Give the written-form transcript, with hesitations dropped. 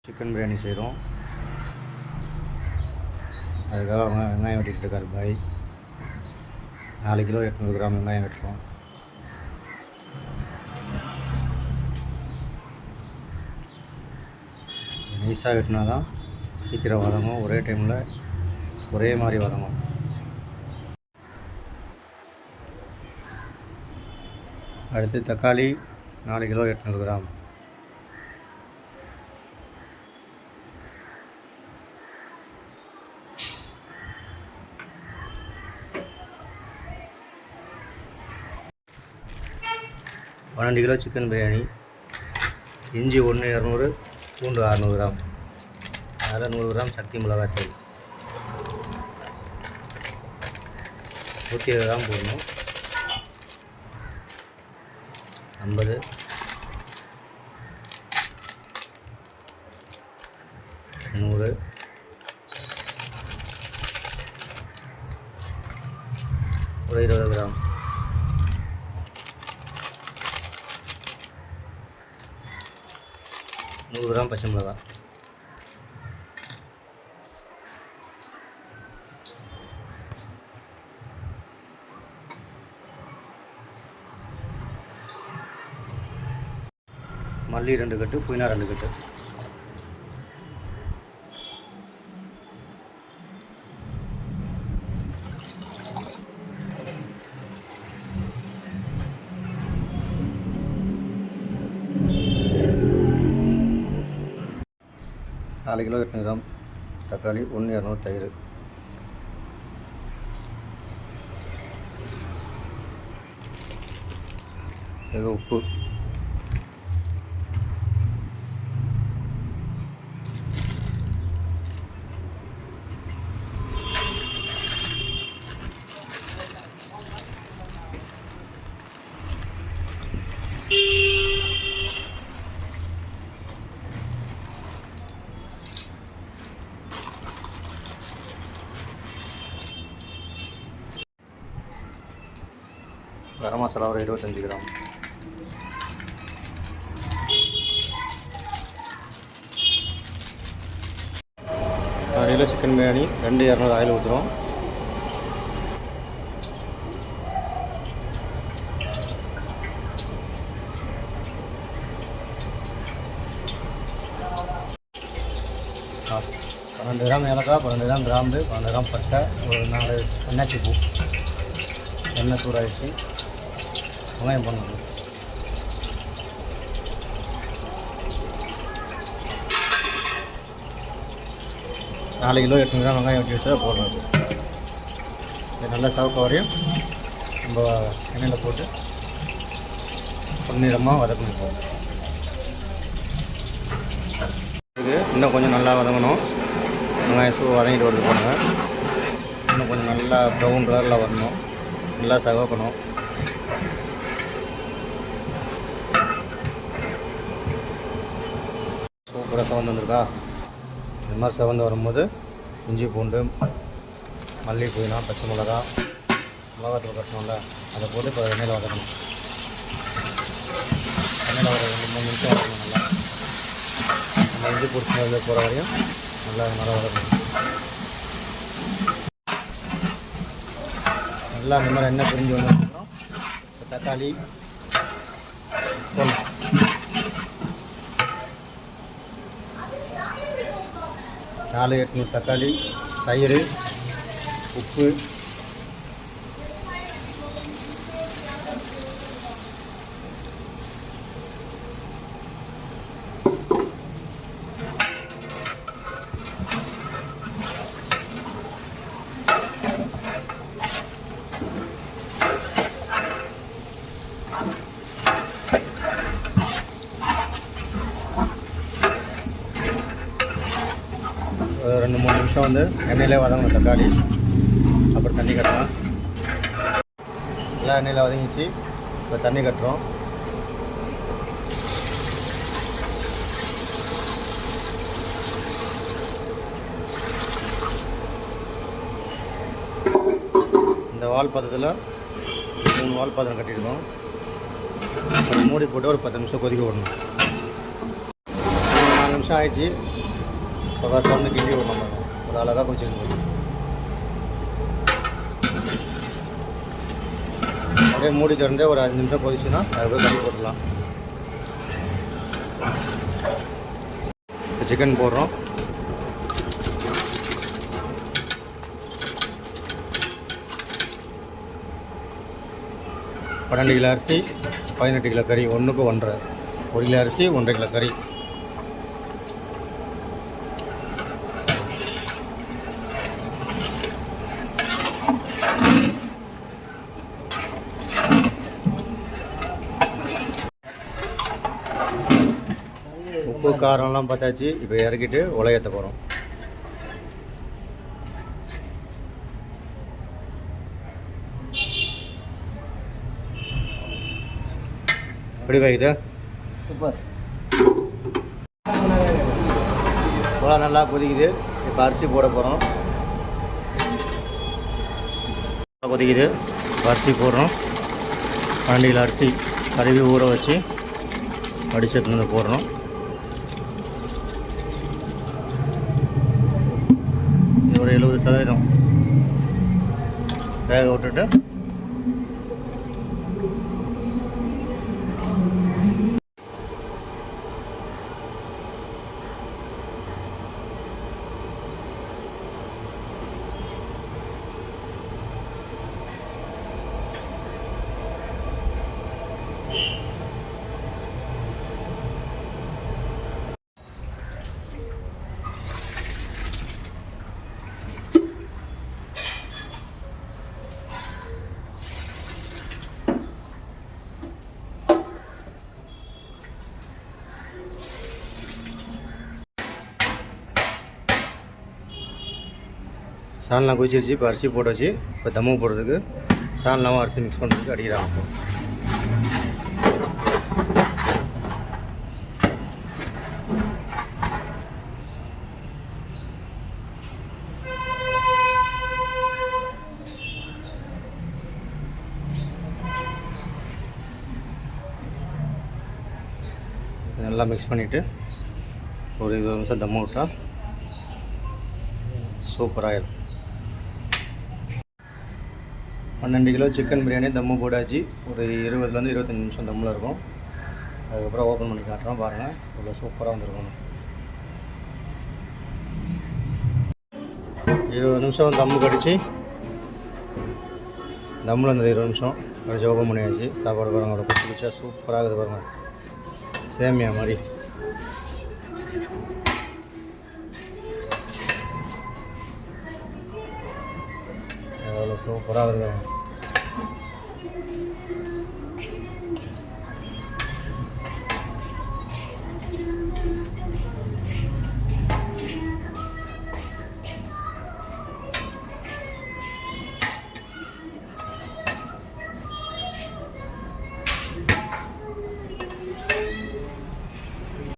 Chicken biryani செய்கிறோம். அதுக்காக வெங்காயம் வெட்டிகிட்டு இருக்கார் பாய். 4 கிலோ 800 கிராம் வெங்காயம் வெட்டுறோம். நைஸாக வெட்டினா தான் சீக்கிரம் வதங்கும், ஒரே டைமில் ஒரே மாதிரி வதங்கும். அடுத்து தக்காளி 4 கிலோ 800 கிராம். பன்னெண்டு கிலோ சிக்கன் பிரியாணி. இஞ்சி 1 200, பூண்டு 600 கிராம். அதில் 100 கிராம் சக்தி மிளகாய்த்தூள் 120 கிராம் போடணும். 50, 100, ஒரு 20 கிராம். கிராம் பச்சை மிளகாய். மல்லி 2 கட்டு, புதினா 2 கட்டு. நாலு கிலோ 800 கிராம் தக்காளி, 1 200 தயிர். இது உப்பு. கரம் மசாலா ஒரு 25 gram. Kilo chicken biryani 2 200 oil ஊற்றுறோம். பன்னெண்டு கிராம் ஏலக்காய், 12 கிராம் கிராம்பு, 12 கிராம் பட்டை, ஒரு 4 எண்ணெய் பூ. எண்ணெய் சூடாகிடுச்சு, வெங்காயம் பண்ணணும். நாலு கிலோ 800 கிராம் வெங்காயம் வச்சு வச்சா போடுறது. இது நல்லா சவுக்க வரையும் நம்ம எண்ணெயில் போட்டு பொன்னிறமாக வதக்கணும். இது இன்னும் கொஞ்சம் நல்லா வதங்கணும். வெங்காயம் வதங்கிட்டு வருது போடுங்க. இன்னும் கொஞ்சம் நல்லா ப்ரௌன் கலரில் வரணும், நல்லா சவக்கணும். சூப்பராக சவந்து வந்துருக்கா. இந்த மாதிரி சவந்து வரும்போது இஞ்சி பூண்டு, மல்லி, புதினா, பச்சை மிளகாத்தூள் கட்டணும்ல, அதை போட்டு இப்போ எண்ணெயில் வதக்கணும். எண்ணெயில் ஒரு 2-3 நிமிஷம் வதக்கணும். நல்லா நம்ம இஞ்சி பூண்டு போகிற வரையும் நல்லா வதக்கணும். நல்லா இந்த மாதிரி எண்ணெய் பிரிஞ்சு வந்ததுக்கப்புறம் தக்காளி போடணும். 4 800 தக்காளி, தயிர், உப்பு, ஒரு 2-3 நிமிஷம் வந்து எண்ணெயிலே வதங்கணும் தக்காளி. அப்புறம் தண்ணி கட்டலாம். எல்லாம் எண்ணெயில் வதங்கிச்சு, இப்போ தண்ணி கட்டுறோம். இந்த வால் பாத்திரத்தில் 3 வால் பாத்திரம் கட்டியிருக்கோம். மூடி போட்டு ஒரு 10 நிமிஷம் கொதிக்க விடணும். நிமிஷம் ஆயிடுச்சு. இப்போ திறந்து கிண்டி விடணும். ஒரு அழகாக கொதிச்சிருக்கு. அப்படியே மூடி திறந்து ஒரு 5 நிமிஷம் கொதிச்சுன்னா அது போய் கறி போட்டுடலாம். சிக்கன் போடுறோம். பன்னெண்டு கிலோ அரிசி 18 கிலோ கறி, 1க்கு 1.5. 1 கிலோ அரிசி 1.5 கிலோ கறி. உப்பு காரம்லாம் பார்த்தாச்சு. இப்போ இறக்கிட்டு உலையத்த போகிறோம். எப்படி வைக்குது? சூப்பர். உலை நல்லா கொதிக்குது. இப்போ அரிசி போட போகிறோம். கொதிக்குது. அரிசி போடுறோம். 12 கிலோ அரிசி கழுவி ஊற வச்சு அடிச்சு எடுத்து போடுறோம். இது ஒரு 70% வேக விட்டுட்டு சால்னா கொதிச்சிருச்சு. இப்போ அரிசி போட்டாச்சு. இப்போ தம்மு போடுறதுக்கு சால்னாவும் அரிசி மிக்ஸ் பண்ணுறதுக்கு அடிக்கிறாங்க. நல்லா மிக்ஸ் பண்ணிவிட்டு ஒரு 20 நிமிஷம் தம்மு விட்டால் சூப்பராகிடும். 12 கிலோ சிக்கன் பிரியாணி தம்மு போட்டாச்சு. ஒரு 20லேருந்து 25 நிமிஷம் தம்மில் இருக்கும். அதுக்கப்புறம் ஓப்பன் பண்ணி காட்டுறோம். பாருங்கள், இவ்வளோ சூப்பராக வந்துருக்கணும். 20 நிமிஷம் தம்மு கடிச்சு தம்மில் இருந்தது 20 நிமிஷம் கடிச்சு ஓப்பன் பண்ணியாச்சு. சாப்பாடு பாருங்கள், குச்சி குச்சியாக சூப்பராக இருக்குது பாருங்கள், சேமியா மாதிரி. எவ்வளோ சூப்பராக இருக்குது.